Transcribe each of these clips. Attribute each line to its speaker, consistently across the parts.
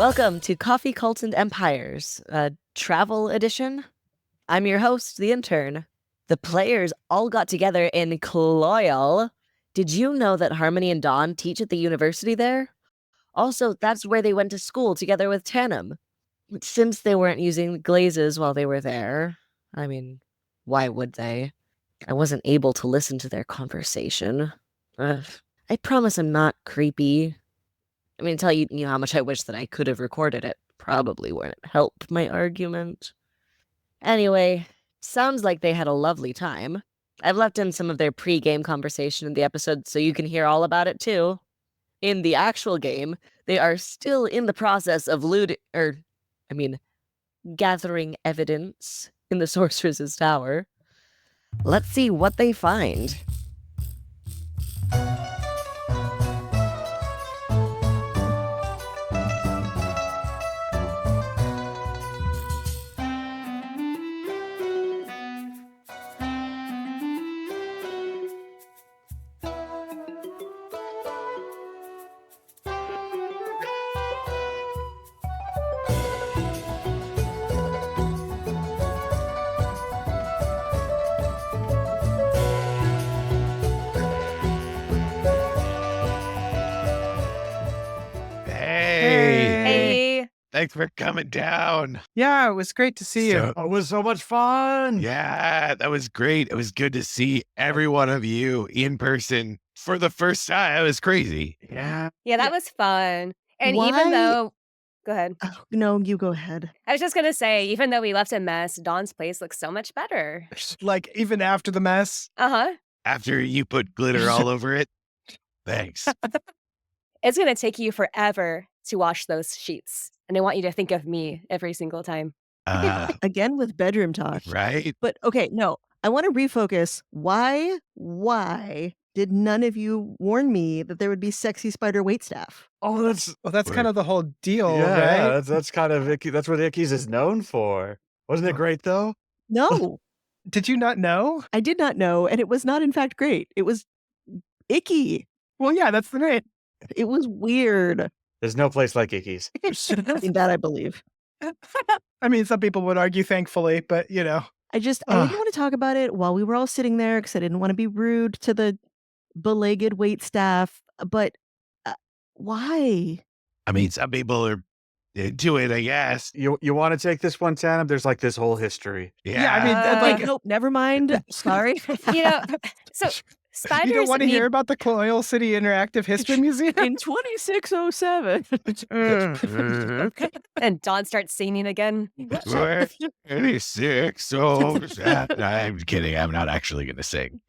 Speaker 1: Welcome to Coffee, Cult, and Empires, travel edition. I'm your host, the Intern. The players all got together in Klaoil. Did you know that Harmony and Dawn teach at the university there? Also, that's where they went to school together with Tanam. Since they weren't using glazes while they were there, I mean, why would they? I wasn't able to listen to their conversation. Ugh. I promise I'm not creepy. I mean, tell you how much I wish that I could have recorded it. Probably wouldn't help my argument. Anyway, sounds like they had a lovely time. I've left in some of their pre-game conversation in the episode so you can hear all about it too. In the actual game, they are still in the process of gathering evidence in the Sorceress's Tower. Let's see what they find.
Speaker 2: Hey.
Speaker 3: Thanks for coming down.
Speaker 2: Yeah, it was great to see you.
Speaker 3: It
Speaker 4: was so much fun.
Speaker 3: Yeah, that was great. It was good to see every one of you in person for the first time. It was crazy.
Speaker 4: Yeah.
Speaker 5: Yeah, that was fun. And
Speaker 1: Why-
Speaker 5: even though, go ahead.
Speaker 1: Oh, no, you go ahead.
Speaker 5: I was just going to say, even though we left a mess, Dawn's place looks so much better.
Speaker 2: Like, even after the mess.
Speaker 5: Uh-huh.
Speaker 3: After you put glitter all over it. Thanks.
Speaker 5: It's going to take you forever to wash those sheets. And I want you to think of me every single time.
Speaker 1: Again with bedroom talk.
Speaker 3: Right?
Speaker 1: But okay, no, I want to refocus. Why did none of you warn me that there would be sexy spider waitstaff?
Speaker 2: Oh, that's kind of the whole deal,
Speaker 4: Yeah,
Speaker 2: right?
Speaker 4: that's kind of Ikky. That's what Icky's is known for. Wasn't it great though?
Speaker 1: No,
Speaker 2: Did you not know?
Speaker 1: I did not know, and it was not in fact great. It was icky.
Speaker 2: Well, yeah, that's the name.
Speaker 1: It was weird.
Speaker 4: There's no place like Icky's.
Speaker 1: In that I believe.
Speaker 2: I mean, some people would argue thankfully, but you know.
Speaker 1: I didn't want to talk about it while we were all sitting there because I didn't want to be rude to the beleaguered waitstaff. But why?
Speaker 3: I mean, some people are into it, I guess.
Speaker 4: You want to take this one, Tanam? There's like this whole history.
Speaker 2: Yeah, I mean, like,
Speaker 1: Nope, never mind. Sorry.
Speaker 5: You know, so spiders
Speaker 2: you don't want to
Speaker 5: need-
Speaker 2: hear about the Klaoil City Interactive History Museum?
Speaker 1: In 2607.
Speaker 5: And Dawn starts singing again.
Speaker 3: We're 26, so I'm kidding. I'm not actually going to sing.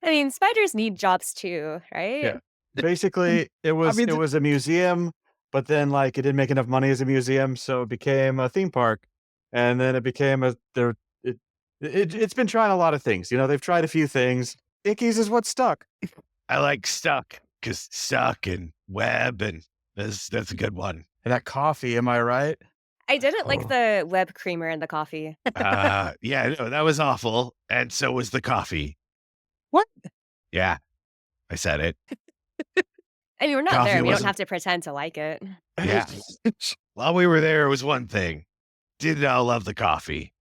Speaker 5: I mean, spiders need jobs too, right?
Speaker 4: Yeah. Basically, it was a museum, but then like it didn't make enough money as a museum, so it became a theme park, and then it became it's been trying a lot of things. You know, they've tried a few things. Icky's is what stuck.
Speaker 3: I like stuck because stuck and web, and that's a good one.
Speaker 4: And that coffee, am I right?
Speaker 5: I didn't like the web creamer in the coffee.
Speaker 3: Yeah, no, that was awful. And so was the coffee.
Speaker 2: What?
Speaker 3: Yeah, I said it.
Speaker 5: I mean, we're not
Speaker 3: Coffee
Speaker 5: there. We don't
Speaker 3: wasn't-
Speaker 5: have to pretend to like it.
Speaker 3: Yeah. While we were there, it was one thing. Did all love the coffee.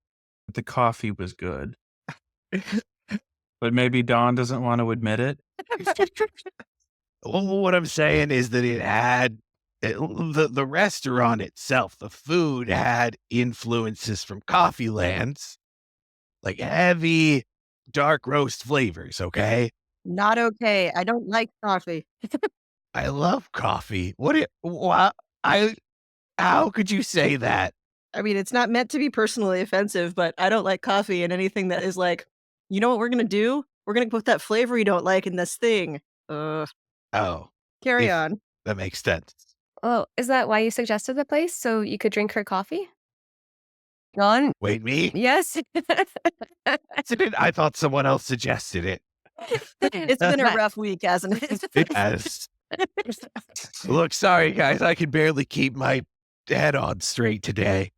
Speaker 6: The coffee was good. But maybe Dawn doesn't want to admit it.
Speaker 3: Well, what I'm saying is that the restaurant itself, the food had influences from coffee lands, like heavy dark roast flavors, okay?
Speaker 1: Not okay. I don't like coffee.
Speaker 3: I love coffee. How could you say that?
Speaker 1: I mean, it's not meant to be personally offensive, but I don't like coffee and anything that is like, you know what we're going to do? We're going to put that flavor you don't like in this thing.
Speaker 3: Oh,
Speaker 1: Carry
Speaker 3: If-
Speaker 1: on.
Speaker 3: that makes sense.
Speaker 5: Oh, is that why you suggested the place? So you could drink her coffee?
Speaker 1: Dawn?
Speaker 3: Wait, me?
Speaker 5: Yes.
Speaker 3: I thought someone else suggested it.
Speaker 1: It's been a rough week, hasn't it?
Speaker 3: Yes. Look, sorry guys, I can barely keep my head on straight today.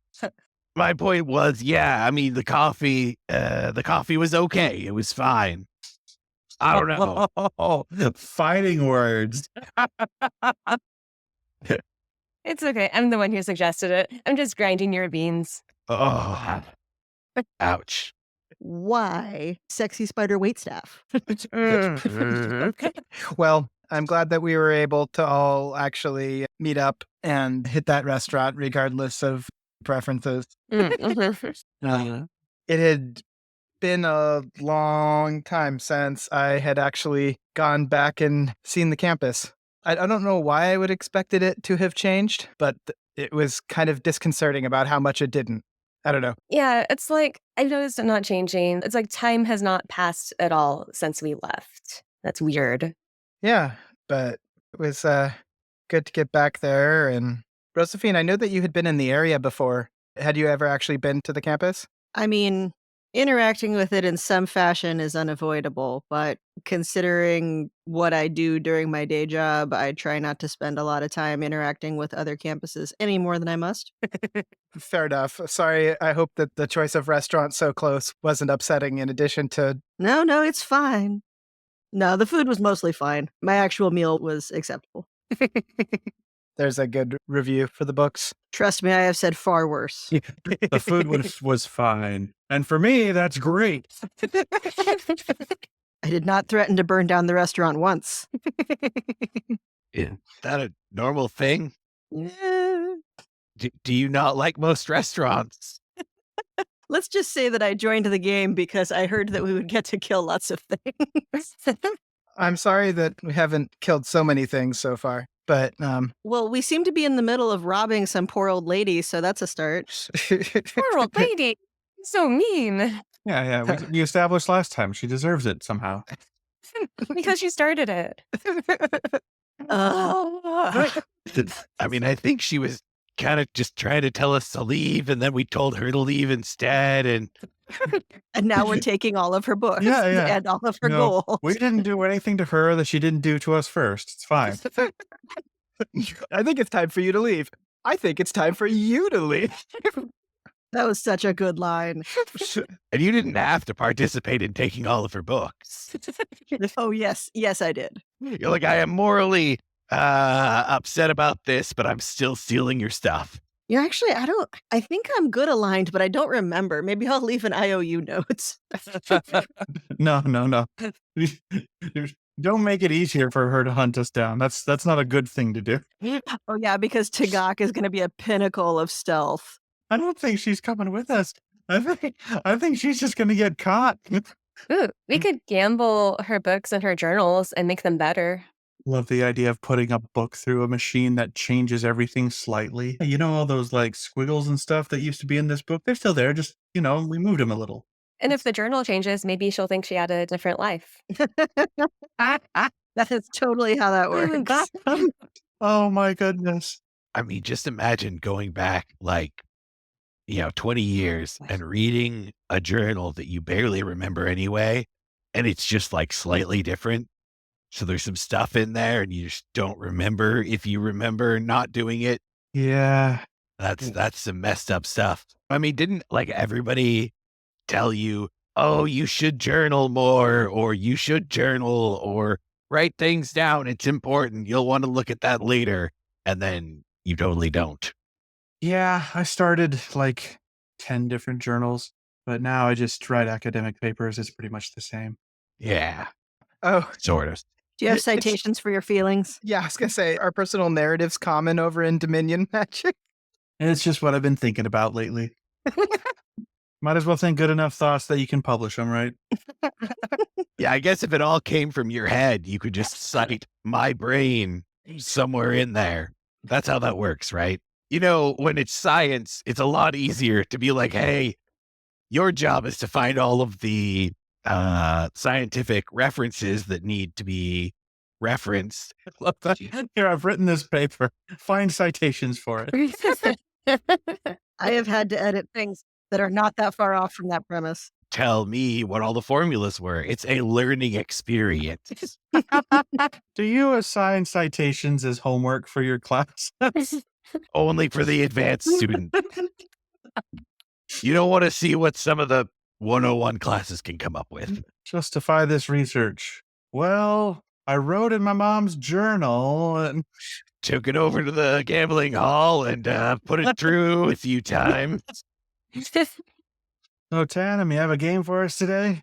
Speaker 3: My point was, yeah, I mean the coffee was okay. It was fine. I don't know.
Speaker 6: Fighting words.
Speaker 5: It's okay. I'm the one who suggested it. I'm just grinding your beans.
Speaker 3: Oh, ouch.
Speaker 7: Why sexy spider waitstaff?
Speaker 5: Okay.
Speaker 2: Well, I'm glad that we were able to all actually meet up and hit that restaurant regardless of preferences.
Speaker 5: Mhm.
Speaker 2: It had been a long time since I had actually gone back and seen the campus. I don't know why I would expected it to have changed, but it was kind of disconcerting about how much it didn't. I don't know.
Speaker 5: Yeah, it's like I've noticed it not changing. It's like time has not passed at all since we left. That's weird.
Speaker 2: Yeah, but it was good to get back there. And Rozafeen, I know that you had been in the area before. Had you ever actually been to the campus?
Speaker 7: I mean, interacting with it in some fashion is unavoidable, but considering what I do during my day job, I try not to spend a lot of time interacting with other campuses any more than I must.
Speaker 2: Fair enough. Sorry, I hope that the choice of restaurant so close wasn't upsetting in addition to.
Speaker 7: No, it's fine. No, the food was mostly fine. My actual meal was acceptable.
Speaker 2: There's a good review for the books.
Speaker 7: Trust me, I have said far worse.
Speaker 6: The food was fine. And for me, that's great.
Speaker 7: I did not threaten to burn down the restaurant once.
Speaker 3: Is that a normal thing?
Speaker 7: Eh,
Speaker 3: Do you not like most restaurants?
Speaker 7: Let's just say that I joined the game because I heard that we would get to kill lots of things.
Speaker 2: I'm sorry that we haven't killed so many things so far, but
Speaker 7: Well, we seem to be in the middle of robbing some poor old lady, so that's a start.
Speaker 5: Poor old lady. So mean.
Speaker 6: Yeah. We established last time she deserves it somehow.
Speaker 5: Because you started it.
Speaker 3: I mean, I think she was kind of just trying to tell us to leave, and then we told her to leave instead. And
Speaker 7: And now we're taking all of her books
Speaker 6: Yeah.
Speaker 7: and all of her
Speaker 6: No,
Speaker 7: goals.
Speaker 6: we didn't do anything to her that she didn't do to us first. It's fine.
Speaker 2: I think it's time for you to leave. I think it's time for you to leave.
Speaker 7: That was such a good line.
Speaker 3: and you didn't have to participate in taking all of her books.
Speaker 7: Oh, yes, I did.
Speaker 3: You're like, I am morally upset about this, but I'm still stealing your stuff.
Speaker 7: You're actually, I think I'm good aligned, but I don't remember. Maybe I'll leave an IOU note.
Speaker 6: No. Don't make it easier for her to hunt us down. That's not a good thing to do.
Speaker 7: Oh, yeah, because Tagak is going to be a pinnacle of stealth.
Speaker 6: I don't think she's coming with us. I think she's just going to get caught.
Speaker 5: Ooh, we could gamble her books and her journals and make them better.
Speaker 6: Love the idea of putting a book through a machine that changes everything slightly. You know, all those like squiggles and stuff that used to be in this book? They're still there. Just, we moved them a little.
Speaker 5: And if the journal changes, maybe she'll think she had a different life.
Speaker 7: That is totally how that works.
Speaker 6: Oh my goodness.
Speaker 3: I mean, just imagine going back 20 years and reading a journal that you barely remember anyway, and it's just like slightly different. So there's some stuff in there and you just don't remember if you remember not doing it.
Speaker 6: Yeah.
Speaker 3: That's some messed up stuff. I mean, didn't everybody tell you, oh, you should journal more, or you should journal or write things down. It's important. You'll want to look at that later. And then you totally don't.
Speaker 6: Yeah, I started 10 different journals, but now I just write academic papers. It's pretty much the same.
Speaker 3: Yeah,
Speaker 2: Oh,
Speaker 3: sort of.
Speaker 7: Do you have citations for your feelings?
Speaker 2: yeah, I was going to say, are personal narratives common over in Dominion Magic?
Speaker 6: It's just what I've been thinking about lately. Might as well think good enough thoughts that you can publish them, right?
Speaker 3: Yeah, I guess if it all came from your head, you could just cite my brain somewhere in there. That's how that works, right? When it's science, it's a lot easier to be like, hey, your job is to find all of the scientific references that need to be referenced.
Speaker 6: I love that. Here, I've written this paper. Find citations for it.
Speaker 7: I have had to edit things that are not that far off from that premise.
Speaker 3: Tell me what all the formulas were. It's a learning experience.
Speaker 6: Do you assign citations as homework for your class?
Speaker 3: Only for the advanced student. You don't want to see what some of the 101 classes can come up with.
Speaker 6: Justify this research. Well, I wrote in my mom's journal. And
Speaker 3: took it over to the gambling hall and put it through a few times.
Speaker 4: Oh, Tanam, you have a game for us today?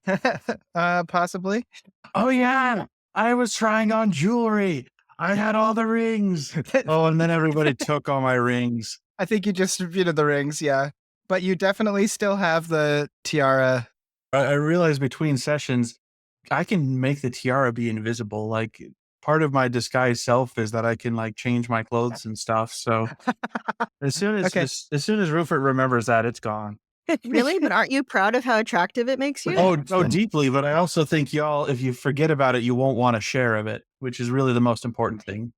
Speaker 2: Possibly.
Speaker 4: Oh, yeah. I was trying on jewelry. I had all the rings. Oh, and then everybody took all my rings.
Speaker 2: I think you just repeated the rings, yeah. But you definitely still have the tiara.
Speaker 6: I realized between sessions, I can make the tiara be invisible. Like, part of my disguise self is that I can like change my clothes and stuff. So as soon as
Speaker 2: Okay.
Speaker 6: as soon as Rupert remembers that, it's gone.
Speaker 7: Really? But aren't you proud of how attractive it makes you?
Speaker 6: Oh, deeply. But I also think y'all, if you forget about it, you won't want a share of it, which is really the most important thing.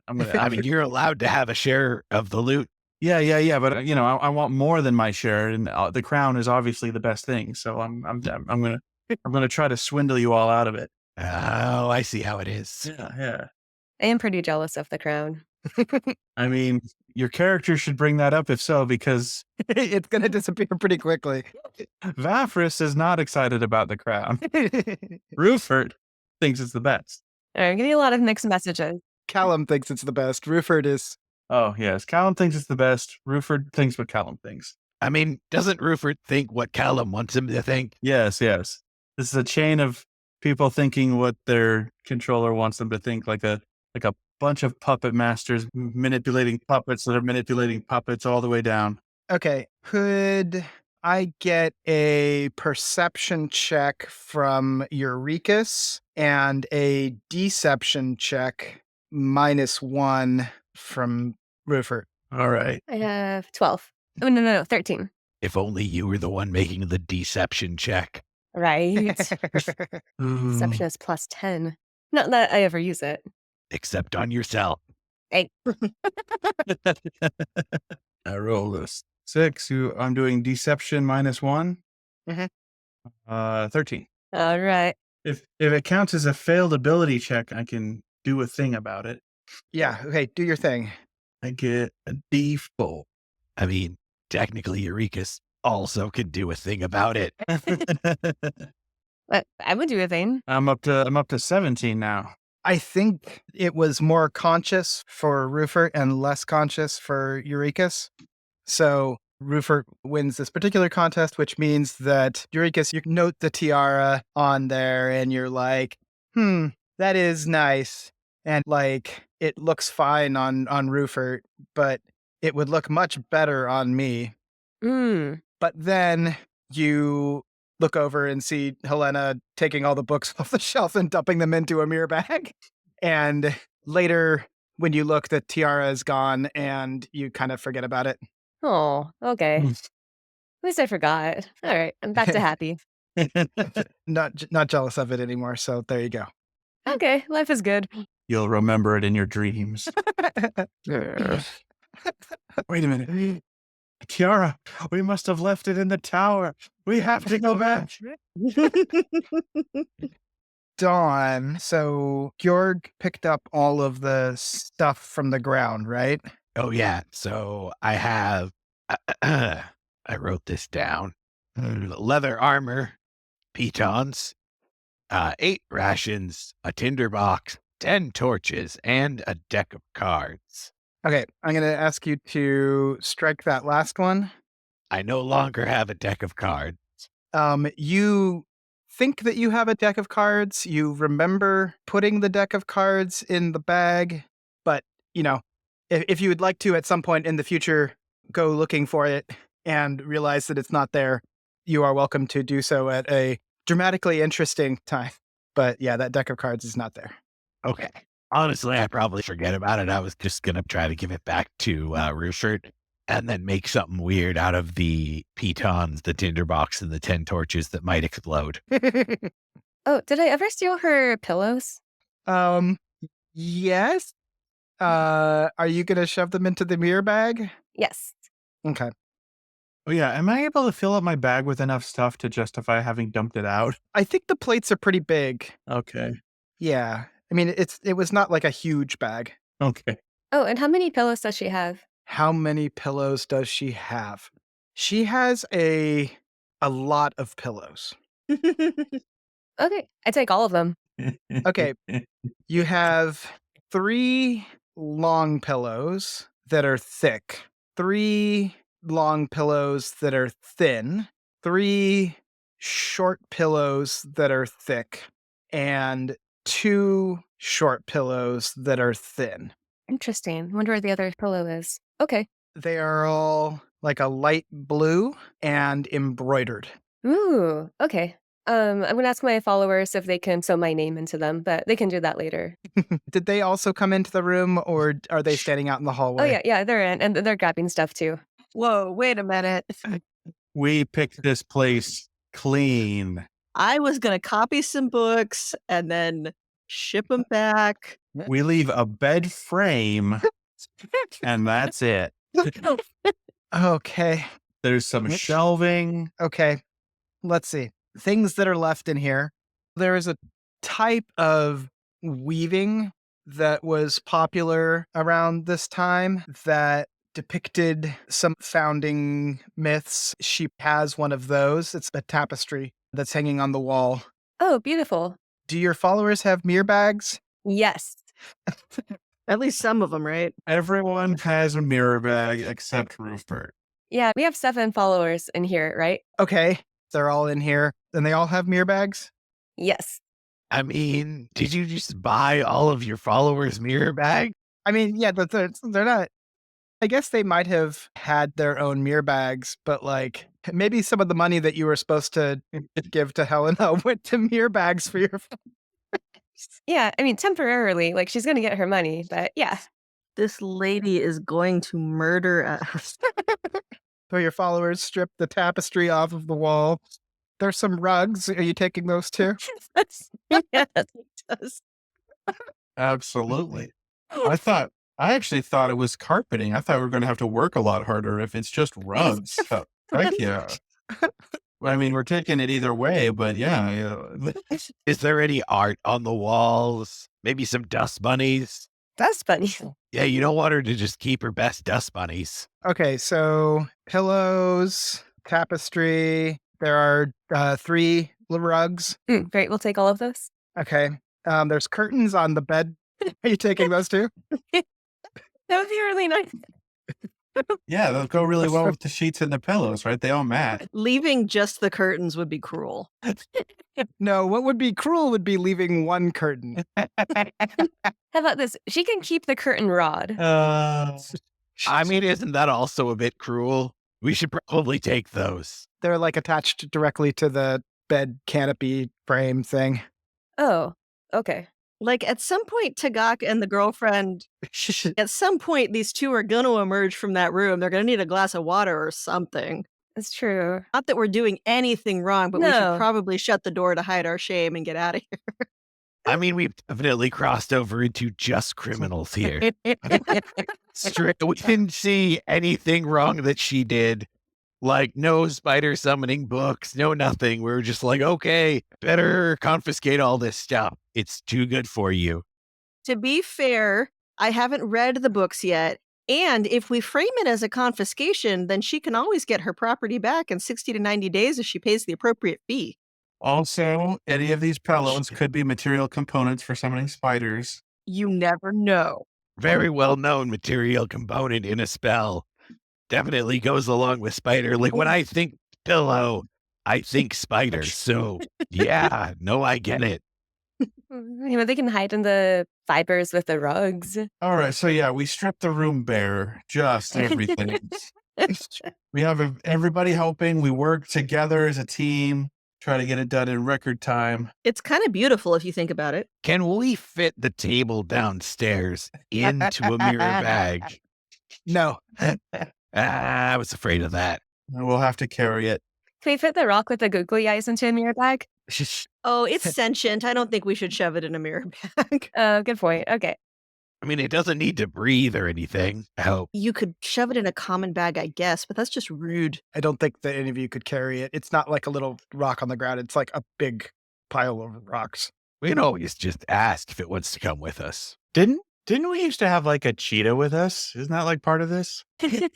Speaker 3: I mean, you're allowed to have a share of the loot.
Speaker 6: Yeah. But I want more than my share, and the crown is obviously the best thing. So I'm gonna try to swindle you all out of it.
Speaker 3: Oh, I see how it is.
Speaker 6: Yeah.
Speaker 5: I am pretty jealous of the crown.
Speaker 6: I mean, your character should bring that up if so, because
Speaker 2: It's going to disappear pretty quickly.
Speaker 6: Vafris is not excited about the crown. Rupert thinks it's the best.
Speaker 5: All right, I'm getting a lot of mixed messages.
Speaker 2: Callum thinks it's the best. Ruford is.
Speaker 6: Oh, yes. Callum thinks it's the best. Rupert thinks what Callum thinks.
Speaker 3: I mean, doesn't Rupert think what Callum wants him to think?
Speaker 6: Yes. This is a chain of people thinking what their controller wants them to think, like a bunch of puppet masters manipulating puppets that are manipulating puppets all the way down.
Speaker 2: Okay. Could I get a perception check from Eurekas and a deception check -1 from Ruford?
Speaker 6: All right.
Speaker 5: I have 12. Oh, no, 13.
Speaker 3: If only you were the one making the deception check.
Speaker 5: Right.
Speaker 6: Ooh.
Speaker 5: Deception is plus 10. Not that I ever use it.
Speaker 3: Except on yourself.
Speaker 6: I rolled a 6. I'm doing deception -1.
Speaker 2: Mhm.
Speaker 6: 13.
Speaker 5: All right.
Speaker 6: If it counts as a failed ability check, I can do a thing about it.
Speaker 2: Yeah. Okay. Do your thing.
Speaker 6: I get a D4.
Speaker 3: I mean, technically, Eurekas also could do a thing about it.
Speaker 5: But I would do a thing.
Speaker 6: I'm up to 17 now.
Speaker 2: I think it was more conscious for Ruford and less conscious for Eurekas. So Ruford wins this particular contest, which means that Eurekas, you note the tiara on there and you're like, that is nice. And like, it looks fine on Ruford, but it would look much better on me. But then you look over and see Hellena taking all the books off the shelf and dumping them into a mirror bag. And later, when you look, the tiara is gone and you kind of forget about it.
Speaker 5: Oh, okay. At least I forgot. All right, I'm back to happy.
Speaker 2: Not jealous of it anymore. So there you go.
Speaker 5: Okay, life is good.
Speaker 6: You'll remember it in your dreams. Wait a minute. Kiara, we must have left it in the tower. We have to go back.
Speaker 2: Dawn, so Georg picked up all of the stuff from the ground, right?
Speaker 3: Oh, yeah. So I have, I wrote this down. Leather armor, pitons, 8 rations, a tinderbox, 10 torches, and a deck of cards.
Speaker 2: Okay, I'm going to ask you to strike that last one.
Speaker 3: I no longer have a deck of cards.
Speaker 2: You think that you have a deck of cards. You remember putting the deck of cards in the bag, but, if you would like to at some point in the future go looking for it and realize that it's not there, you are welcome to do so at a dramatically interesting time. But yeah, that deck of cards is not there.
Speaker 3: Okay. Honestly, I probably forget about it. I was just going to try to give it back to Ruford and then make something weird out of the pitons, the tinderbox, and the 10 torches that might explode.
Speaker 5: Oh, did I ever steal her pillows?
Speaker 2: Yes. Are you going to shove them into the mirror bag?
Speaker 5: Yes.
Speaker 2: Okay.
Speaker 6: Oh, yeah. Am I able to fill up my bag with enough stuff to justify having dumped it out?
Speaker 2: I think the plates are pretty big.
Speaker 6: Okay.
Speaker 2: Yeah. I mean, it was not like a huge bag.
Speaker 6: Okay.
Speaker 5: Oh, and how many pillows does she have?
Speaker 2: How many pillows does she have? She has a lot of pillows.
Speaker 5: Okay, I take all of them.
Speaker 2: Okay. You have 3 long pillows that are thick, 3 long pillows that are thin, 3 short pillows that are thick, and 2 short pillows that are thin.
Speaker 5: Interesting. Wonder where the other pillow is. Okay.
Speaker 2: They are all like a light blue and embroidered.
Speaker 5: Ooh, okay. I'm gonna ask my followers if they can sew my name into them, but they can do that later.
Speaker 2: Did they also come into the room, or are they standing out in the hallway?
Speaker 5: Oh yeah, they're in, and they're grabbing stuff too.
Speaker 7: Whoa, wait a minute.
Speaker 6: We picked this place clean.
Speaker 7: I was going to copy some books and then ship them back.
Speaker 6: We leave a bed frame, and that's it.
Speaker 2: Okay.
Speaker 6: There's some shelving.
Speaker 2: Okay. Let's see. Things that are left in here. There is a type of weaving that was popular around this time that depicted some founding myths. She has one of those. It's a tapestry that's hanging on the wall.
Speaker 5: Oh, beautiful.
Speaker 2: Do your followers have mirror bags?
Speaker 5: Yes.
Speaker 7: At least some of them, right?
Speaker 6: Everyone has a mirror bag except Rupert.
Speaker 5: Yeah, we have 7 followers in here, right?
Speaker 2: Okay. They're all in here. And they all have mirror bags?
Speaker 5: Yes.
Speaker 3: I mean, did you just buy all of your followers' mirror bag?
Speaker 2: I mean, yeah, but they're not. I guess they might have had their own mirror bags, but like maybe some of the money that you were supposed to give to Helena went to mirror bags for your.
Speaker 5: Yeah, I mean, temporarily, like she's gonna get her money, but yeah.
Speaker 7: This lady is going to murder us.
Speaker 2: So your followers stripped the tapestry off of the wall. There's some rugs. Are you taking those too?
Speaker 5: Yes.
Speaker 6: Absolutely. I actually thought it was carpeting. I thought we were going to have to work a lot harder if it's just rugs. So, heck yeah. I mean, we're taking it either way, but yeah.
Speaker 3: Is there any art on the walls? Maybe some dust bunnies?
Speaker 5: That's funny.
Speaker 3: Yeah, you don't want her to just keep her best dust bunnies.
Speaker 2: Okay, so pillows, tapestry. There are 3 rugs.
Speaker 5: Great, we'll take all of those.
Speaker 2: Okay. There's curtains on the bed. Are you taking those too?
Speaker 5: That would be really nice.
Speaker 6: Yeah, they'll go really well with the sheets and the pillows, right? They all match.
Speaker 7: Leaving just the curtains would be cruel.
Speaker 2: No, what would be cruel would be leaving one curtain.
Speaker 5: How about this? She can keep the curtain rod.
Speaker 3: I mean, isn't that also a bit cruel? We should probably take those.
Speaker 2: They're like attached directly to the bed canopy frame thing.
Speaker 5: Oh, okay.
Speaker 7: Like at some point, Tagak and the girlfriend, at some point, these two are going to emerge from that room. They're going to need a glass of water or something.
Speaker 5: That's true.
Speaker 7: Not that we're doing anything wrong, but we
Speaker 5: No.
Speaker 7: should probably shut the door to hide our shame and get out of here.
Speaker 3: I mean, we've definitely crossed over into just criminals here. We didn't see anything wrong that she did. Like, no spider summoning books, no nothing. We were just like, okay, better confiscate all this stuff. It's too good for you.
Speaker 7: To be fair, I haven't read the books yet. And if we frame it as a confiscation, then she can always get her property back in 60 to 90 days if she pays the appropriate fee.
Speaker 6: Also, any of these pillows could be material components for summoning spiders.
Speaker 7: You never know.
Speaker 3: Very well known material component in a spell. Definitely goes along with spider. Like when I think pillow, I think spider. So yeah, no, I get it.
Speaker 5: You know, they can hide in the fibers with the rugs.
Speaker 6: All right, so yeah, we stripped the room bare, just everything. We have everybody helping. We work together as a team, try to get it done in record time.
Speaker 7: It's kind of beautiful if you think about it.
Speaker 3: Can we fit the table downstairs into a mirror bag?
Speaker 2: No.
Speaker 3: I was afraid of that.
Speaker 6: We'll have to carry it.
Speaker 5: Can we fit the rock with the googly eyes into a mirror bag?
Speaker 7: Oh, it's sentient. I don't think we should shove it in a mirror bag.
Speaker 5: Good point. Okay.
Speaker 3: I mean, it doesn't need to breathe or anything. I hope.
Speaker 7: You could shove it in a common bag, I guess, but that's just rude.
Speaker 2: I don't think that any of you could carry it. It's not like a little rock on the ground. It's like a big pile of rocks.
Speaker 3: We can always just ask if it wants to come with us.
Speaker 6: Didn't
Speaker 4: Didn't we used to have like a cheetah with us? Isn't that like part of this?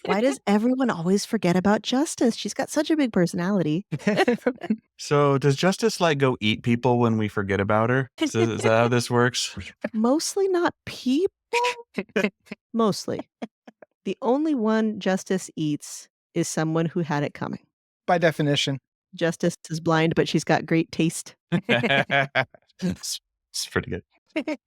Speaker 7: Why does everyone always forget about Justice? She's got such a big personality.
Speaker 4: So does Justice like go eat people when we forget about her? Is that how this works?
Speaker 7: Mostly not people. Mostly. The only one Justice eats is someone who had it coming.
Speaker 2: By definition.
Speaker 7: Justice is blind, but she's got great taste.
Speaker 4: It's pretty good.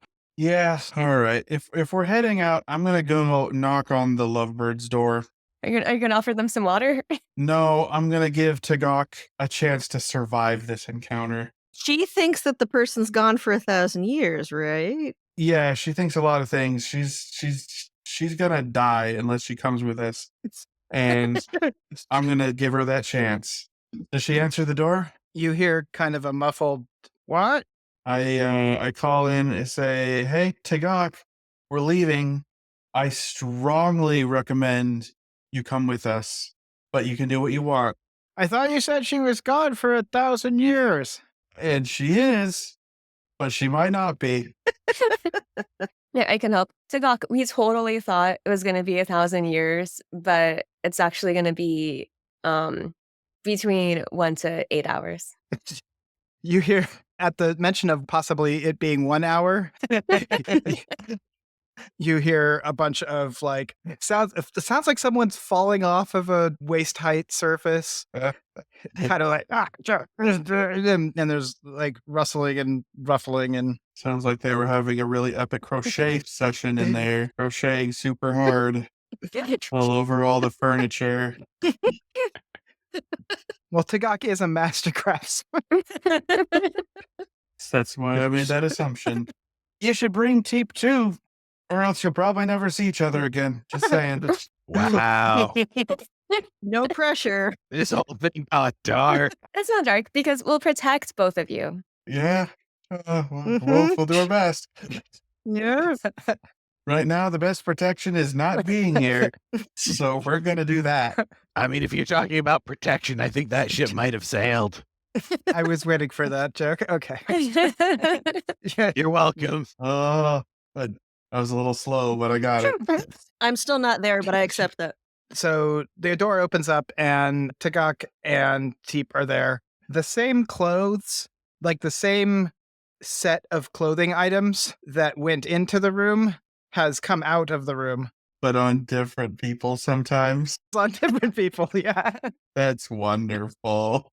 Speaker 4: Yeah. All right. If we're heading out, I'm gonna go knock on the Lovebirds' door.
Speaker 5: Are you gonna offer them some water?
Speaker 4: No, I'm gonna give Tagak a chance to survive this encounter.
Speaker 7: She thinks that the person's gone for 1,000 years, right?
Speaker 4: Yeah, she thinks a lot of things. She's gonna die unless she comes with us, and I'm gonna give her that chance. Does she answer the door?
Speaker 2: You hear kind of a muffled, what?
Speaker 4: I call in and say, "Hey, Tagak, we're leaving. I strongly recommend you come with us, but you can do what you want."
Speaker 2: I thought you said she was gone for 1,000 years.
Speaker 4: And she is, but she might not be.
Speaker 5: Yeah, I can help. Tagak, we totally thought it was going to be 1,000 years, but it's actually going to be between 1 to 8 hours.
Speaker 2: You hear at the mention of possibly it being 1 hour, you hear a bunch of like it sounds like someone's falling off of a waist height surface. Kind of like and there's like rustling and ruffling and
Speaker 4: Sounds like they were having a really epic crochet session in there, crocheting super hard all over all the furniture.
Speaker 2: well, Tagak is a master craftsman.
Speaker 4: That's why I made that assumption. You should bring Teep too, or else you'll probably never see each other again. Just saying.
Speaker 3: Wow.
Speaker 7: No pressure.
Speaker 3: This whole thing got dark.
Speaker 5: It's not dark because we'll protect both of you.
Speaker 4: Yeah. We'll do our best.
Speaker 2: Yes.
Speaker 4: Right now, the best protection is not being here. So we're going to do that.
Speaker 3: I mean, if you're talking about protection, I think that ship might have sailed.
Speaker 2: I was waiting for that joke. Okay.
Speaker 3: You're welcome.
Speaker 4: Oh, I was a little slow, but I got it.
Speaker 7: I'm still not there, but I accept that.
Speaker 2: So the door opens up and Tagak and Teep are there. The same clothes, like the same set of clothing items that went into the room has come out of the room.
Speaker 4: But on different people sometimes.
Speaker 2: It's on different people, yeah.
Speaker 4: That's wonderful.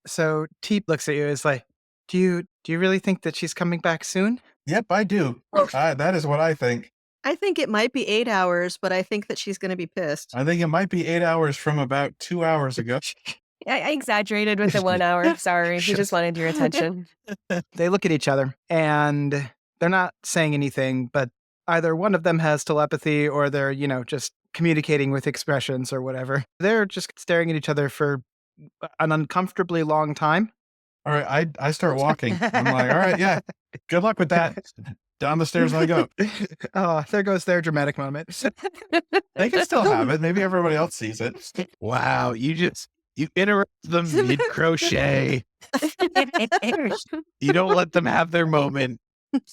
Speaker 2: So Teep looks at you and is like, do you really think that she's coming back soon?
Speaker 4: Yep, I do. That is what I think.
Speaker 7: I think it might be 8 hours, but I think that she's going to be pissed.
Speaker 4: I think it might be 8 hours from about 2 hours ago.
Speaker 5: I exaggerated with the 1 hour. Sorry. He just wanted your attention.
Speaker 2: They look at each other and they're not saying anything, but either one of them has telepathy or they're, just communicating with expressions or whatever. They're just staring at each other for an uncomfortably long time.
Speaker 4: All right, I start walking. I'm like, all right, yeah, good luck with that. Down the stairs I go.
Speaker 2: Oh, there goes their dramatic moment.
Speaker 4: They can still have it. Maybe everybody else sees it.
Speaker 3: Wow, you interrupt them mid crochet. You don't let them have their moment.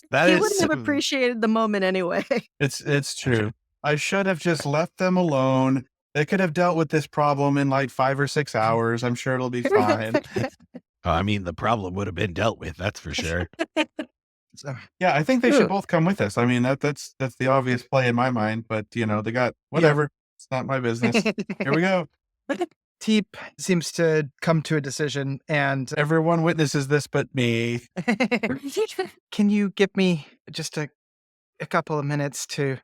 Speaker 3: That
Speaker 7: He
Speaker 3: is
Speaker 7: wouldn't have appreciated the moment anyway.
Speaker 4: It's true. I should have just left them alone. They could have dealt with this problem in like 5 or 6 hours. I'm sure it'll be fine.
Speaker 3: I mean, the problem would have been dealt with, that's for sure.
Speaker 2: So,
Speaker 4: Yeah, I think they should both come with us. I mean, that's the obvious play in my mind, but they got whatever. It's not my business. Here we go.
Speaker 2: Teep seems to come to a decision and
Speaker 4: Everyone witnesses this but me.
Speaker 2: can you give me just a couple of minutes to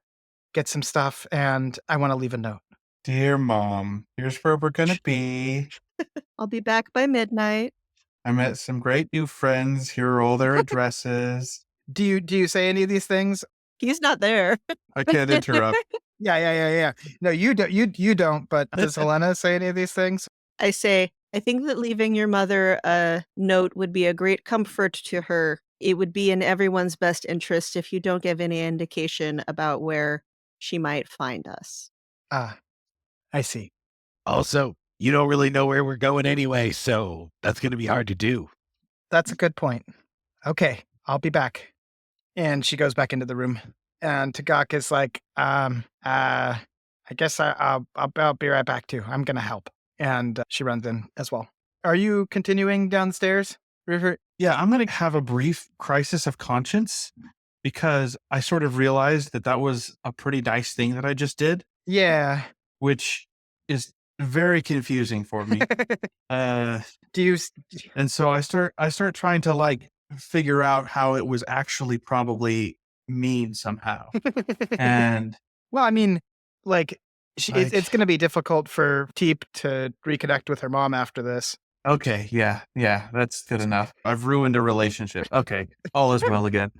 Speaker 2: get some stuff and I want to leave a note.
Speaker 4: Dear Mom, here's where we're gonna be.
Speaker 7: I'll be back by midnight.
Speaker 4: I met some great new friends. Here are all their addresses.
Speaker 2: Do you say any of these things?
Speaker 7: He's not there.
Speaker 4: I can't interrupt.
Speaker 2: Yeah. No, you don't, but does Hellena say any of these things?
Speaker 7: I say, I think that leaving your mother a note would be a great comfort to her. It would be in everyone's best interest if you don't give any indication about where she might find us.
Speaker 2: Ah, I see.
Speaker 3: Also, you don't really know where we're going anyway, so that's going to be hard to do.
Speaker 2: That's a good point. Okay, I'll be back. And she goes back into the room. And Tagak is like, I guess I'll be right back too. I'm gonna help. And she runs in as well. Are you continuing downstairs, River?
Speaker 6: Yeah, I'm going to have a brief crisis of conscience because I sort of realized that was a pretty nice thing that I just did,
Speaker 2: Yeah.
Speaker 6: which is very confusing for me.
Speaker 2: Do you?
Speaker 6: And so I start trying to like figure out how it was actually probably mean somehow. And
Speaker 2: Well, I mean, like,
Speaker 6: Like-
Speaker 2: it's going to be difficult for Teep to reconnect with her mom after this.
Speaker 6: okay, yeah, that's good enough. I've ruined a relationship. Okay, all is well again.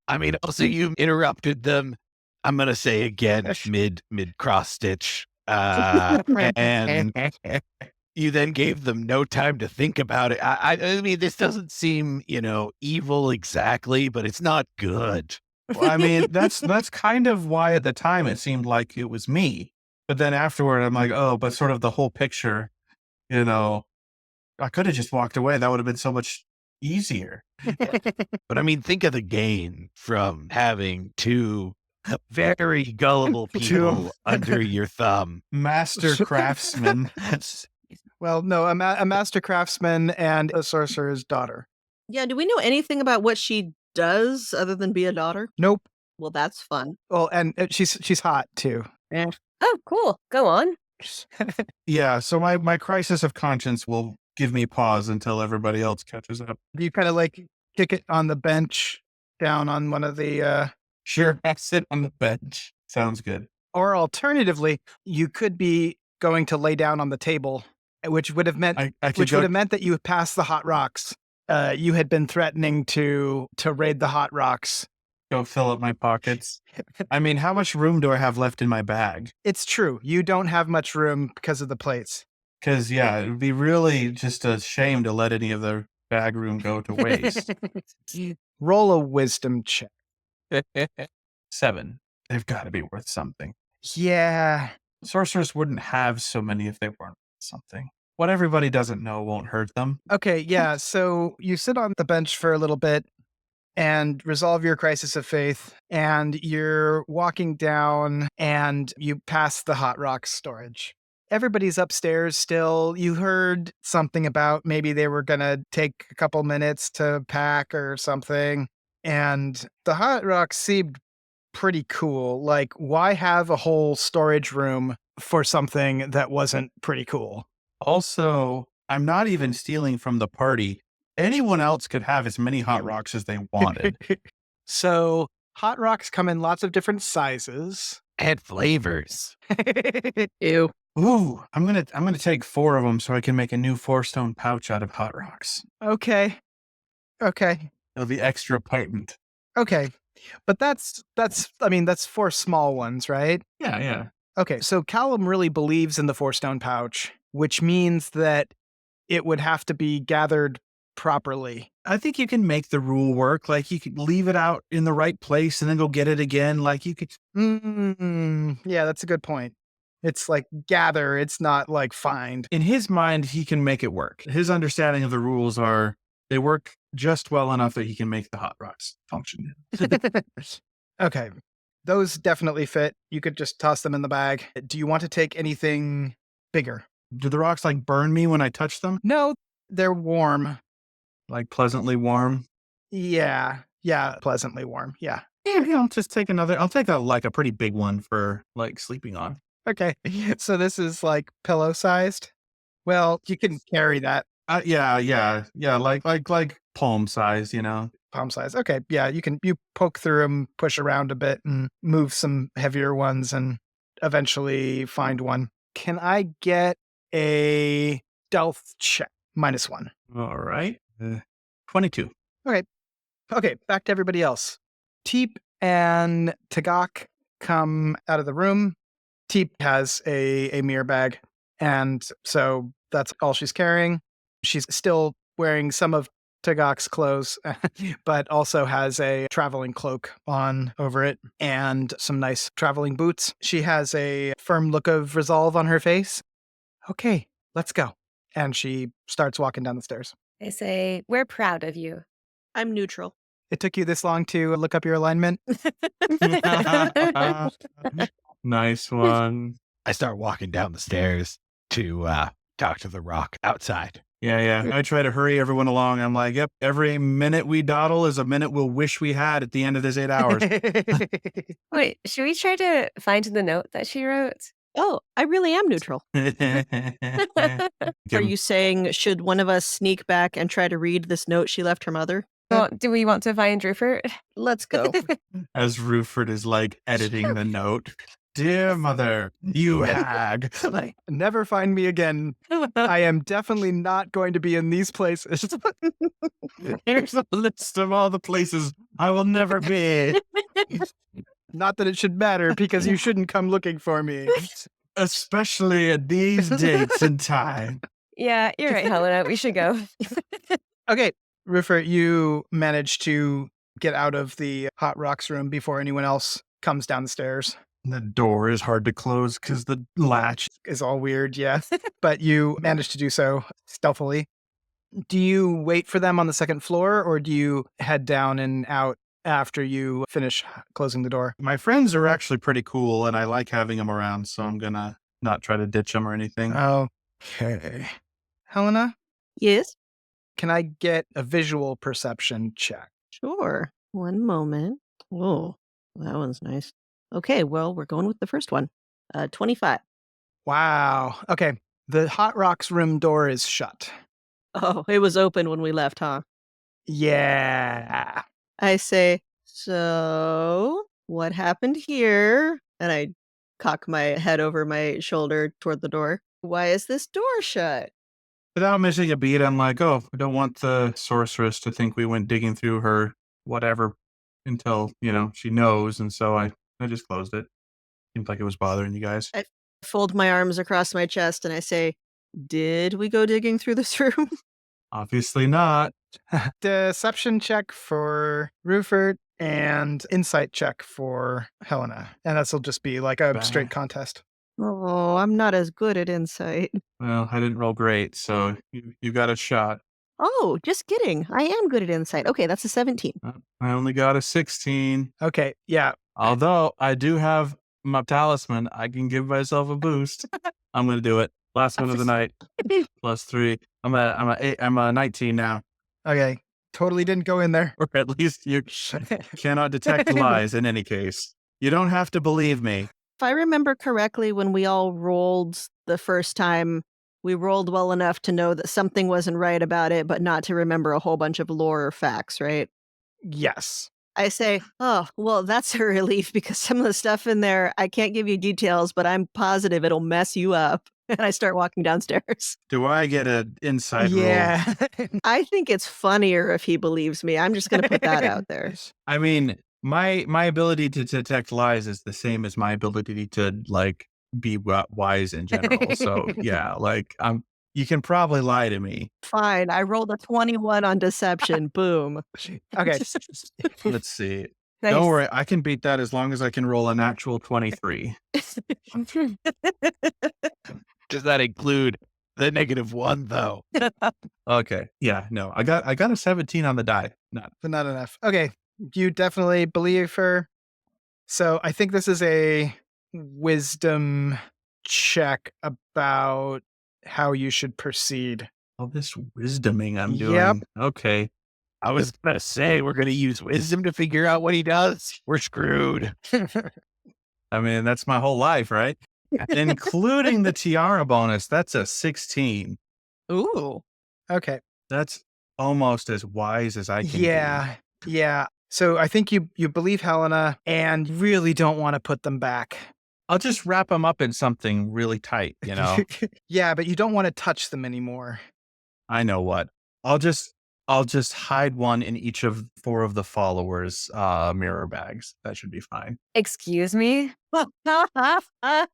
Speaker 3: I mean, also you interrupted them. I'm gonna say again, mid cross stitch, and you then gave them no time to think about it. I mean, this doesn't seem, evil exactly, but it's not good.
Speaker 6: Well, I mean, that's kind of why at the time it seemed like it was me. But then afterward, I'm like, oh, but sort of the whole picture, I could have just walked away. That would have been so much easier.
Speaker 3: But I mean, think of the gain from having two very gullible people under your thumb.
Speaker 6: Master craftsman.
Speaker 2: Well, no, a master craftsman and a sorcerer's daughter.
Speaker 7: Yeah, do we know anything about what she does other than be a daughter?
Speaker 2: Nope.
Speaker 7: Well, that's fun.
Speaker 2: Well, and she's hot too.
Speaker 5: Oh, cool. Go on.
Speaker 6: Yeah, so my crisis of conscience will give me pause until everybody else catches up.
Speaker 2: You kind of like kick it on the bench down on one of the
Speaker 6: Sure, I sit on the bench. Sounds good.
Speaker 2: or alternatively, you could be going to lay down on the table, which would have meant
Speaker 6: I could
Speaker 2: which
Speaker 6: go,
Speaker 2: would have meant that you passed the hot rocks. You had been threatening to raid the hot rocks.
Speaker 6: go fill up my pockets. I mean, how much room do I have left in my bag?
Speaker 2: It's true. You don't have much room because of the plates.
Speaker 6: Because, yeah, it would be really just a shame to let any of the bag room go to waste.
Speaker 2: Roll a wisdom check.
Speaker 6: 7. They've got to be worth something.
Speaker 2: Yeah.
Speaker 6: Sorcerers wouldn't have so many if they weren't worth something. What everybody doesn't know won't hurt them.
Speaker 2: Okay, yeah. So you sit on the bench for a little bit and resolve your crisis of faith, and you're walking down and you pass the hot rock storage. Everybody's upstairs still. You heard something about maybe they were going to take a couple minutes to pack or something. And the hot rocks seemed pretty cool. Like, why have a whole storage room for something that wasn't pretty cool?
Speaker 6: Also, I'm not even stealing from the party. Anyone else could have as many hot rocks as they wanted.
Speaker 2: So hot rocks come in lots of different sizes.
Speaker 3: And flavors.
Speaker 7: Ew.
Speaker 6: Ooh, I'm gonna take 4 of them so I can make a new 4-stone pouch out of hot rocks.
Speaker 2: Okay.
Speaker 6: It'll be extra potent.
Speaker 2: Okay. But that's 4 small ones, right?
Speaker 6: Yeah.
Speaker 2: Okay, so Callum really believes in the 4-stone pouch, which means that it would have to be gathered properly.
Speaker 6: I think you can make the rule work. Like you could leave it out in the right place and then go get it again. Like you could.
Speaker 2: Yeah, that's a good point. It's like gather, it's not like find.
Speaker 6: In his mind, he can make it work. His understanding of the rules are they work just well enough that he can make the hot rocks function.
Speaker 2: Okay, those definitely fit. You could just toss them in the bag. Do you want to take anything bigger?
Speaker 6: Do the rocks like burn me when I touch them?
Speaker 2: No, they're warm.
Speaker 6: Like pleasantly warm?
Speaker 2: Yeah, pleasantly warm. Yeah.
Speaker 6: Yeah, I'll just take another. I'll take a pretty big one for like sleeping on.
Speaker 2: Okay, so this is like pillow sized. Well, you can carry that.
Speaker 6: Yeah. Like palm size,
Speaker 2: Palm size. Okay, yeah, you poke through them, push around a bit, and move some heavier ones, and eventually find one. Can I get a stealth check? -1.
Speaker 6: All right. 22.
Speaker 2: Okay, back to everybody else. Teep and Tagak come out of the room. Teep has a mirror bag, and so that's all she's carrying. She's still wearing some of Tagak's clothes, but also has a traveling cloak on over it and some nice traveling boots. She has a firm look of resolve on her face. Okay, let's go. And she starts walking down the stairs.
Speaker 5: I say, we're proud of you.
Speaker 7: I'm neutral.
Speaker 2: It took you this long to look up your alignment?
Speaker 6: Nice one.
Speaker 3: I start walking down the stairs to talk to the rock outside.
Speaker 6: Yeah. I try to hurry everyone along. I'm like, yep, every minute we dawdle is a minute we'll wish we had at the end of this 8 hours.
Speaker 5: Wait, should we try to find the note that she wrote?
Speaker 7: Oh, I really am neutral. Are you saying should one of us sneak back and try to read this note she left her mother?
Speaker 5: Well, do we want to find Rupert?
Speaker 7: Let's go.
Speaker 6: As Rupert is like editing the note. Dear mother, you hag.
Speaker 2: Never find me again. I am definitely not going to be in these places.
Speaker 6: Here's a list of all the places I will never be.
Speaker 2: Not that it should matter, because you shouldn't come looking for me.
Speaker 6: Especially at these dates and time.
Speaker 5: Yeah, you're right, Hellena. We should go.
Speaker 2: Okay, Rupert, you managed to get out of the Hot Rocks room before anyone else comes down the stairs.
Speaker 6: The door is hard to close because the latch
Speaker 2: is all weird, yeah. But you managed to do so stealthily. Do you wait for them on the second floor, or do you head down and out after you finish closing the door?
Speaker 6: My friends are actually pretty cool, and I like having them around, so I'm gonna not try to ditch them or anything.
Speaker 2: Okay. Hellena,
Speaker 7: Yes?
Speaker 2: can I get a visual perception check?
Speaker 7: Sure. One moment. Oh, that one's nice. Okay, well, we're going with the first one. 25.
Speaker 2: Wow. Okay. The Hot Rocks room door is shut.
Speaker 7: Oh, it was open when we left, huh?
Speaker 2: Yeah.
Speaker 7: I say, so what happened here? And I cock my head over my shoulder toward the door. Why is this door shut?
Speaker 6: Without missing a beat, I'm like, oh, I don't want the sorceress to think we went digging through her whatever until, she knows. And so I just closed it. Seemed like it was bothering you guys.
Speaker 7: I fold my arms across my chest and I say, did we go digging through this room?
Speaker 6: Obviously not.
Speaker 2: Deception check for Rupert and insight check for Hellena. And that'll just be like a straight contest.
Speaker 7: Oh, I'm not as good at insight.
Speaker 6: Well, I didn't roll great, so you got a shot.
Speaker 7: Oh, just kidding. I am good at insight. Okay, that's a 17.
Speaker 6: I only got a 16.
Speaker 2: Okay, yeah.
Speaker 6: Although I do have my talisman, I can give myself a boost. I'm going to do it. Last one of the night. +3. I'm a 19 now.
Speaker 2: Okay. Totally didn't go in there.
Speaker 6: Or at least you cannot detect lies in any case. You don't have to believe me.
Speaker 7: If I remember correctly, when we all rolled the first time, we rolled well enough to know that something wasn't right about it, but not to remember a whole bunch of lore or facts, right?
Speaker 2: Yes.
Speaker 7: I say, oh, well, that's a relief because some of the stuff in there, I can't give you details, but I'm positive it'll mess you up. And I start walking downstairs.
Speaker 6: Do I get an insight roll?
Speaker 2: Yeah.
Speaker 7: I think it's funnier if he believes me. I'm just going to put that out there.
Speaker 6: I mean, my ability to detect lies is the same as my ability to be wise in general. So yeah, you can probably lie to me.
Speaker 7: Fine. I rolled a 21 on deception. Boom.
Speaker 2: Okay.
Speaker 6: Let's see.
Speaker 5: Nice.
Speaker 6: Don't worry, I can beat that as long as I can roll an actual 23.
Speaker 3: Does that include the -1 though?
Speaker 6: Okay. Yeah, no. I got a 17 on the die.
Speaker 2: But not enough. Okay. You definitely believe her. So I think this is a wisdom check about how you should proceed.
Speaker 6: All this wisdoming I'm doing.
Speaker 2: Yep.
Speaker 6: Okay.
Speaker 3: I was gonna say we're gonna use wisdom to figure out what he does. We're screwed.
Speaker 6: I mean, that's my whole life, right? Including the tiara bonus, that's a 16.
Speaker 7: Ooh.
Speaker 2: Okay.
Speaker 6: That's almost as wise as I can be.
Speaker 2: Yeah. So I think you believe Hellena and really don't want to put them back.
Speaker 6: I'll just wrap them up in something really tight,
Speaker 2: Yeah, but you don't want to touch them anymore.
Speaker 6: I know what. I'll just hide one in each of 4 of the followers' mirror bags. That should be fine.
Speaker 5: Excuse me?
Speaker 3: I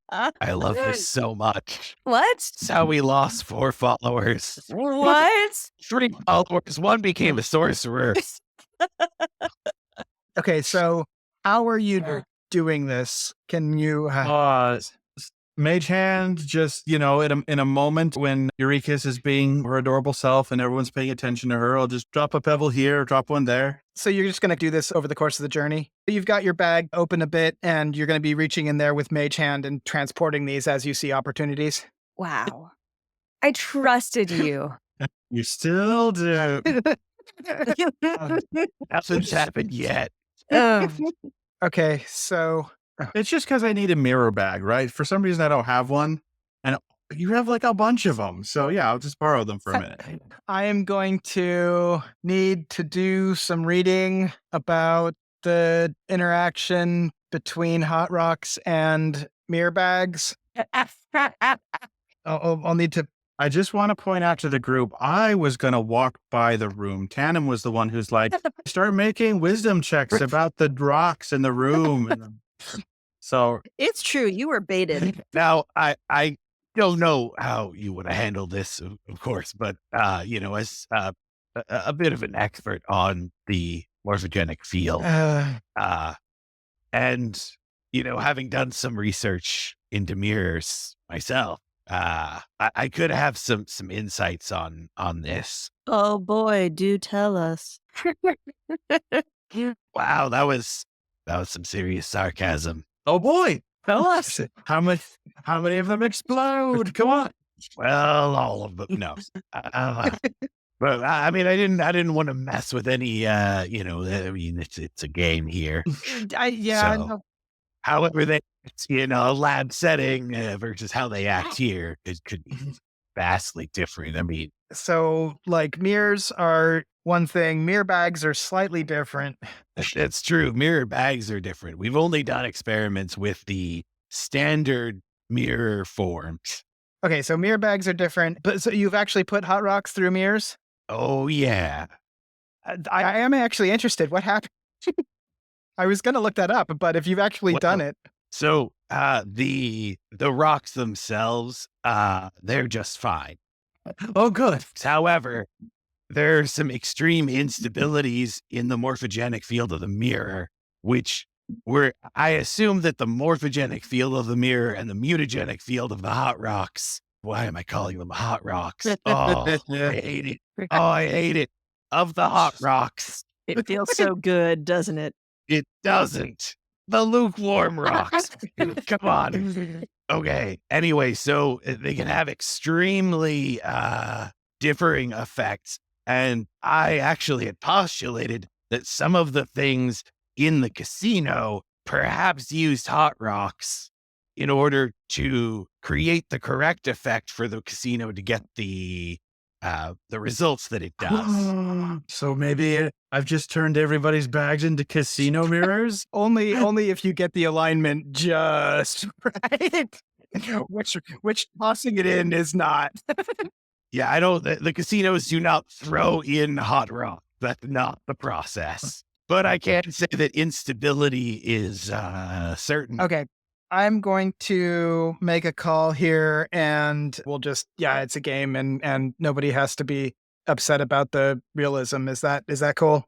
Speaker 3: love this so much.
Speaker 5: What?
Speaker 3: It's how we lost 4 followers.
Speaker 5: What?
Speaker 3: 3 followers. 1 became a sorcerer.
Speaker 2: Okay, so how are you doing this? Can you...
Speaker 6: Mage Hand, just, in a moment when Eureka's is being her adorable self and everyone's paying attention to her, I'll just drop a pebble here, drop one there.
Speaker 2: So you're just going to do this over the course of the journey. You've got your bag open a bit, and you're going to be reaching in there with Mage Hand and transporting these as you see opportunities.
Speaker 5: Wow. I trusted you.
Speaker 6: You still do.
Speaker 3: Nothing's happened yet.
Speaker 2: Okay, so
Speaker 6: It's just because I need a mirror bag, right? For some reason, I don't have one. And you have like a bunch of them. So yeah, I'll just borrow them for a minute.
Speaker 2: I am going to need to do some reading about the interaction between hot rocks and mirror bags. I'll need to.
Speaker 6: I just want to point out to the group, I was going to walk by the room. Tanam was the one who's like, start making wisdom checks about the rocks in the room. So
Speaker 7: It's true. You were baited.
Speaker 3: Now, I don't know how you would have handled this, of course, but, as a bit of an expert on the morphogenic field, and, having done some research into mirrors myself, I could have some insights on this.
Speaker 7: Oh boy, do tell us.
Speaker 3: Wow, that was some serious sarcasm.
Speaker 6: oh boy, tell us how many of them explode? Come on.
Speaker 3: Well, all of them. No. But I mean, I didn't want to mess with any. It's a game here.
Speaker 2: I
Speaker 3: So,
Speaker 2: know.
Speaker 3: however, it's a lab setting versus how they act here, it could be vastly different. I mean,
Speaker 2: So, like, mirrors are one thing, mirror bags are slightly different.
Speaker 3: that's true. Mirror bags are different. We've only done experiments with the standard mirror forms.
Speaker 2: Okay, so mirror bags are different, but so you've actually put hot rocks through mirrors?
Speaker 3: Oh yeah.
Speaker 2: I am actually interested. What happened? I was going to look that up, but if you've actually done it.
Speaker 3: So the rocks themselves, they're just fine.
Speaker 6: Oh, good.
Speaker 3: However, there's some extreme instabilities in the morphogenic field of the mirror, which I assume that the morphogenic field of the mirror and the mutagenic field of the hot rocks. Why am I calling them hot rocks? Oh, I hate it. Oh, I hate it. Of the hot rocks.
Speaker 7: It feels so good, doesn't it?
Speaker 3: It doesn't. The lukewarm rocks. Come on. Okay. Anyway, so they can have extremely differing effects. And I actually had postulated that some of the things in the casino perhaps used hot rocks in order to create the correct effect for the casino to get the results that it does.
Speaker 6: So maybe I've just turned everybody's bags into casino mirrors.
Speaker 2: Only if you get the alignment just right. Which tossing it in is not.
Speaker 3: Yeah, I don't. The casinos do not throw in hot rock. That's not the process. But I can say that instability is certain.
Speaker 2: Okay. I'm going to make a call here, and we'll just, it's a game, and nobody has to be upset about the realism. Is that cool?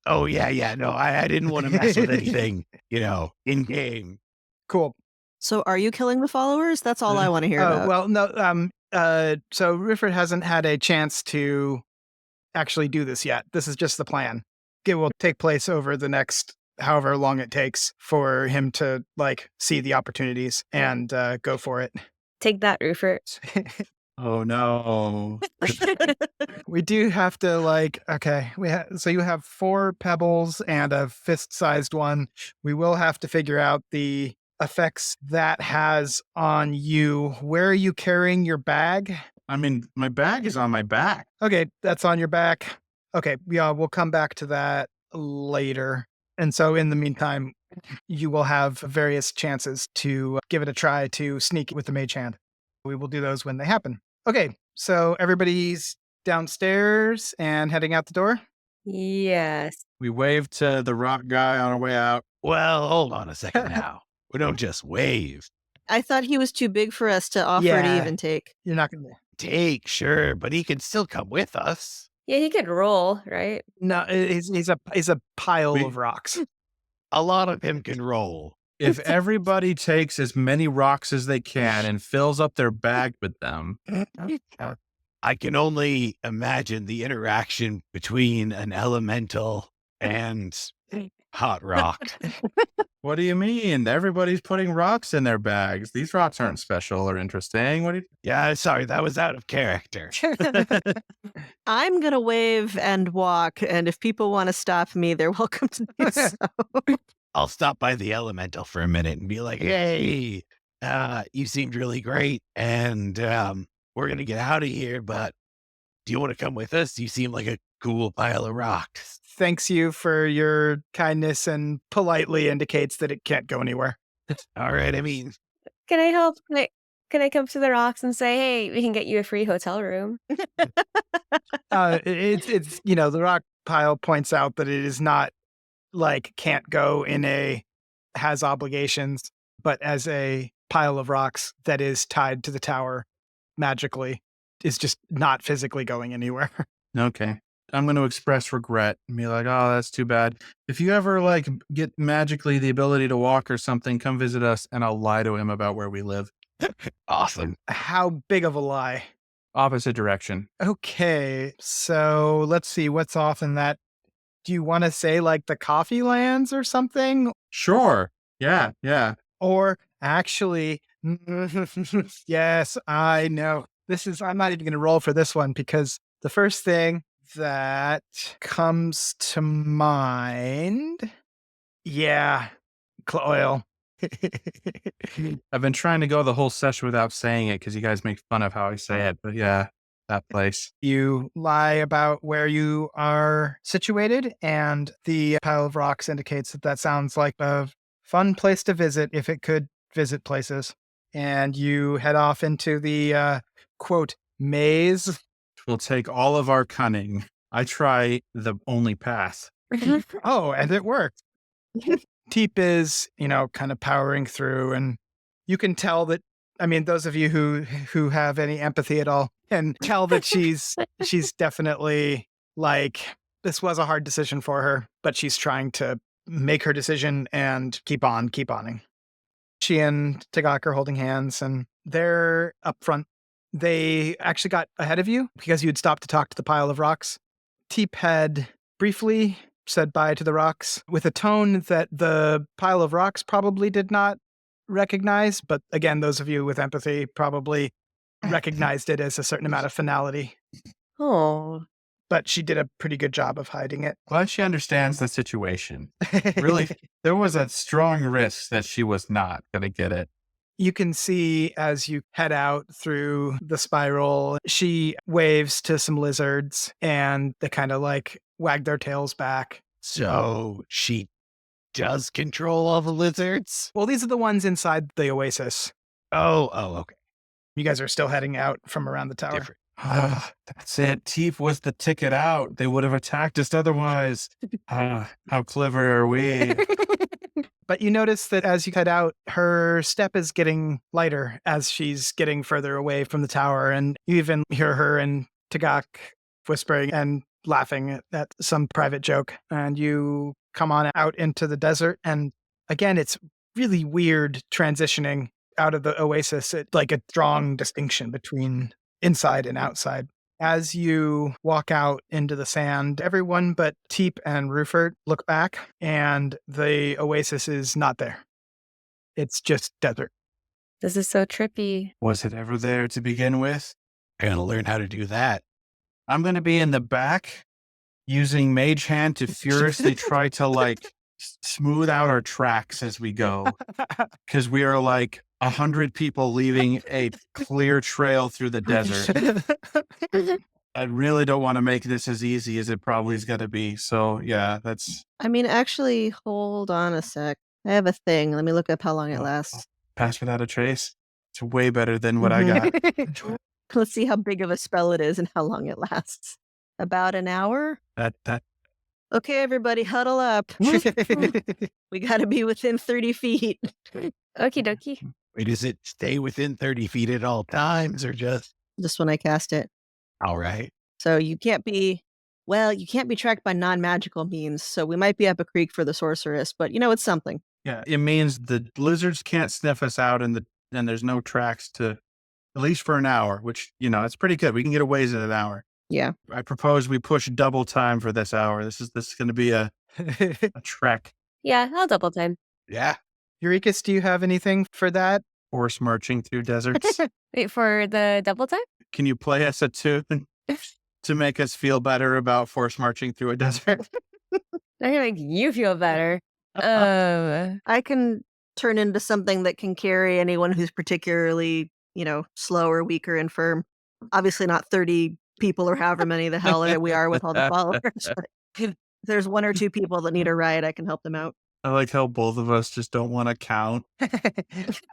Speaker 3: Oh yeah. No, I didn't want to mess with anything, in game.
Speaker 2: Cool.
Speaker 7: So are you killing the followers? That's all I want to hear about.
Speaker 2: Well, no. So Rifford hasn't had a chance to actually do this yet. This is just the plan. It will take place over the next however long it takes for him to see the opportunities and go for it.
Speaker 5: Take that, Rufert.
Speaker 6: Oh no.
Speaker 2: We do have to okay, so you have 4 pebbles and a fist-sized one. We will have to figure out the effects that has on you. Where are you carrying your bag?
Speaker 6: I mean, my bag is on my back.
Speaker 2: Okay, that's on your back. Okay, yeah, we'll come back to that later. And so in the meantime, you will have various chances to give it a try to sneak with the mage hand. We will do those when they happen. Okay, so everybody's downstairs and heading out the door?
Speaker 5: Yes.
Speaker 6: We waved to the rock guy on our way out.
Speaker 3: Well, hold on a second now. We don't just wave.
Speaker 7: I thought he was too big for us to offer
Speaker 2: Yeah.
Speaker 7: to even take.
Speaker 2: You're not going to...
Speaker 3: Take, sure, but he can still come with us.
Speaker 5: Yeah, he could roll, right?
Speaker 2: No, he's a pile
Speaker 3: We-
Speaker 2: of rocks.
Speaker 3: A lot of him can roll.
Speaker 6: if everybody takes as many rocks as they can and fills up their bag with them.
Speaker 3: I can only imagine the interaction between an elemental and hot rock.
Speaker 6: What do you mean? Everybody's putting rocks in their bags. These rocks aren't special or interesting. What do you?
Speaker 3: Yeah, sorry, that was out of character.
Speaker 7: I'm going to wave and walk, and if people want to stop me, they're welcome to do so.
Speaker 3: I'll stop by the elemental for a minute and be like, hey, you seemed really great. And we're going to get out of here, but do you want to come with us? You seem like a cool pile of rocks.
Speaker 2: Thanks you for your kindness and politely indicates that it can't go anywhere.
Speaker 3: All right. I mean,
Speaker 5: Can I help? Can I come to the rocks and say, hey, we can get you a free hotel room?
Speaker 2: It's the rock pile points out that it is not like can't go in a has obligations, but as a pile of rocks that is tied to the tower magically is just not physically going anywhere.
Speaker 6: Okay. I'm going to express regret and be like, oh, that's too bad. If you ever like get magically the ability to walk or something, come visit us and I'll lie to him about where we live.
Speaker 3: awesome.
Speaker 2: How big of a lie?
Speaker 6: Opposite direction.
Speaker 2: Okay, so let's see what's off in that. Do you want to say like the coffee lands or something?
Speaker 6: Sure. Yeah. Yeah.
Speaker 2: Or actually, yes, I know. I'm not even going to roll for this one because the first thing that comes to mind, yeah, Klaoil.
Speaker 6: I've been trying to go the whole session without saying it because you guys make fun of how I say it. But yeah, that place.
Speaker 2: You lie about where you are situated, and the pile of rocks indicates that sounds like a fun place to visit if it could visit places. And you head off into the quote maze.
Speaker 6: We'll take all of our cunning. I try the only path.
Speaker 2: Oh, and it worked. Teep is, kind of powering through, and you can tell that. I mean, those of you who have any empathy at all can tell that she's definitely like this was a hard decision for her, but she's trying to make her decision and keep oning. She and Tagak are holding hands, and they're up front. They actually got ahead of you because you'd stopped to talk to the pile of rocks. Teep had briefly said bye to the rocks with a tone that the pile of rocks probably did not recognize. But again, those of you with empathy probably recognized it as a certain amount of finality.
Speaker 5: Oh.
Speaker 2: But she did a pretty good job of hiding it.
Speaker 6: Glad she understands the situation. Really, there was a strong risk that she was not going to get it.
Speaker 2: You can see as you head out through the spiral, she waves to some lizards and they kind of like wag their tails back.
Speaker 3: So she does control all the lizards?
Speaker 2: Well, these are the ones inside the oasis.
Speaker 3: Oh, okay.
Speaker 2: You guys are still heading out from around the tower.
Speaker 3: Different.
Speaker 6: That's it. Teef was the ticket out. They would have attacked us otherwise. How clever are we?
Speaker 2: But you notice that as you head out, her step is getting lighter as she's getting further away from the tower. And you even hear her and Tagak whispering and laughing at some private joke. And you come on out into the desert. And again, it's really weird transitioning out of the oasis. It's like a strong distinction between inside and outside. As you walk out into the sand, everyone but Teep and Rufert look back, and the oasis is not there. It's just desert.
Speaker 5: This is so trippy.
Speaker 6: Was it ever there to begin with?
Speaker 3: I gotta learn how to do that.
Speaker 6: I'm going to be in the back using Mage Hand to furiously try to like smooth out our tracks as we go. Because we are like 100 people leaving a clear trail through the desert. I really don't want to make this as easy as it probably is going to be. So yeah, that's...
Speaker 7: I mean, actually, hold on a sec. I have a thing. Let me look up how long it lasts.
Speaker 6: Pass without a trace. It's way better than what I got.
Speaker 7: Let's see how big of a spell it is and how long it lasts. About an hour?
Speaker 6: That
Speaker 7: Okay, everybody, huddle up. We got to be within 30 feet.
Speaker 5: Okie dokie.
Speaker 3: Wait, does it stay within 30 feet at all times or just...
Speaker 7: Just when I cast it.
Speaker 3: All right.
Speaker 7: So you can't be tracked by non-magical means. So we might be up a creek for the sorceress, but it's something.
Speaker 6: Yeah, it means the lizards can't sniff us out, and there's no tracks to at least for an hour, which it's pretty good. We can get a ways in an hour.
Speaker 7: Yeah.
Speaker 6: I propose we push double time for this hour. This is going to be a trek.
Speaker 5: Yeah, I'll double time.
Speaker 3: Yeah.
Speaker 2: Eureka's, do you have anything for that?
Speaker 6: Force marching through deserts.
Speaker 5: Wait, for the double time?
Speaker 6: Can you play us a tune to make us feel better about force marching through a desert?
Speaker 5: I can make you feel better.
Speaker 7: I can turn into something that can carry anyone who's particularly, slow or weak or infirm. Obviously not 30 people or however many the hell we are with all the followers. But if there's one or two people that need a ride, I can help them out.
Speaker 6: I like how both of us just don't want to count.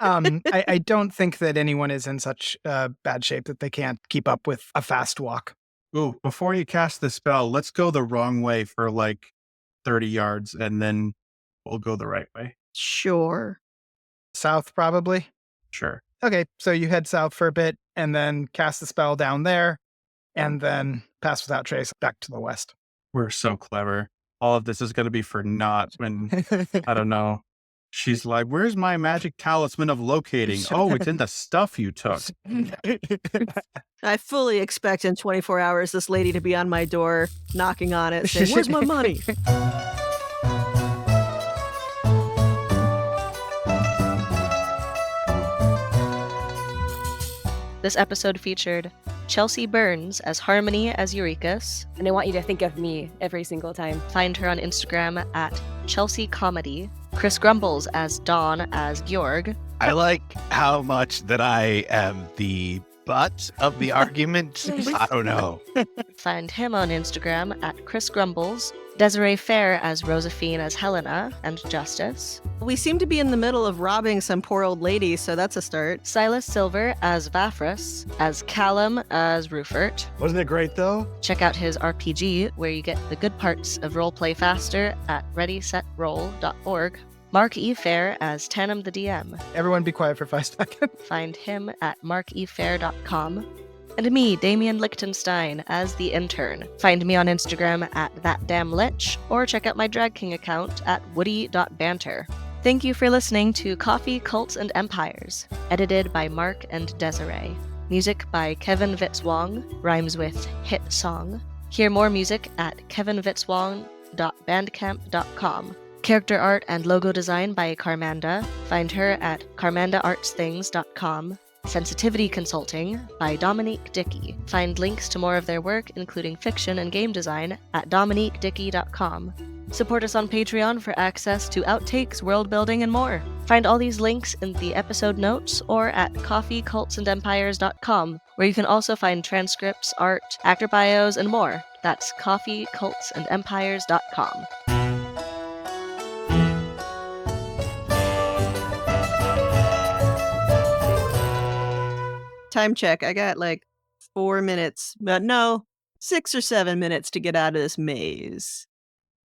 Speaker 2: I don't think that anyone is in such bad shape that they can't keep up with a fast walk.
Speaker 6: Ooh, before you cast the spell, let's go the wrong way for like 30 yards, and then we'll go the right way.
Speaker 7: Sure.
Speaker 2: South, probably?
Speaker 6: Sure.
Speaker 2: Okay, so you head south for a bit, and then cast the spell down there, and then pass without trace back to the west.
Speaker 6: We're so clever. All of this is going to be for naught when, I don't know, she's like, where's my magic talisman of locating? Oh, it's in the stuff you took.
Speaker 7: I fully expect in 24 hours this lady to be on my door, knocking on it, saying, "Where's my money?"
Speaker 1: This episode featured Chelsea Burns as Harmony as Eureka's.
Speaker 5: And I want you to think of me every single time.
Speaker 1: Find her on Instagram at Chelsea Comedy. Chris Grumbles as Dawn as Georg.
Speaker 3: I like how much that I am the butt of the argument. I don't know.
Speaker 1: Find him on Instagram at Chris Grumbles. Desiree Phair as Rozafeen as Hellena and Justice.
Speaker 7: We seem to be in the middle of robbing some poor old lady, so that's a start.
Speaker 1: Silas Silver as Vafrus, as Callum as Rufert.
Speaker 4: Wasn't it great though?
Speaker 1: Check out his RPG, where you get the good parts of roleplay faster at readysetroll.org. Mark E. Phair as Tanam the DM.
Speaker 2: Everyone be quiet for 5 seconds.
Speaker 1: Find him at markephair.com. And me, Damian Lichtenstein, as the Intern. Find me on Instagram at thatdamnlich, or check out my Drag King account at woody.banter. Thank you for listening to Coffee, Cults, and Empires, edited by Mark and Desiree. Music by Kevin Vitzwong, rhymes with hit song. Hear more music at kevinvitzwong.bandcamp.com. Character art and logo design by Carmanda. Find her at carmandaartsthings.com. Sensitivity Consulting by Dominique Dickey. Find links to more of their work, including fiction and game design, at dominiquedickey.com. Support us on Patreon for access to outtakes, world building, and more. Find all these links in the episode notes or at coffeecultsandempires.com, where you can also find transcripts, art, actor bios, and more. That's coffeecultsandempires.com.
Speaker 7: Time check. I got like 4 minutes, but no, 6 or 7 minutes to get out of this maze.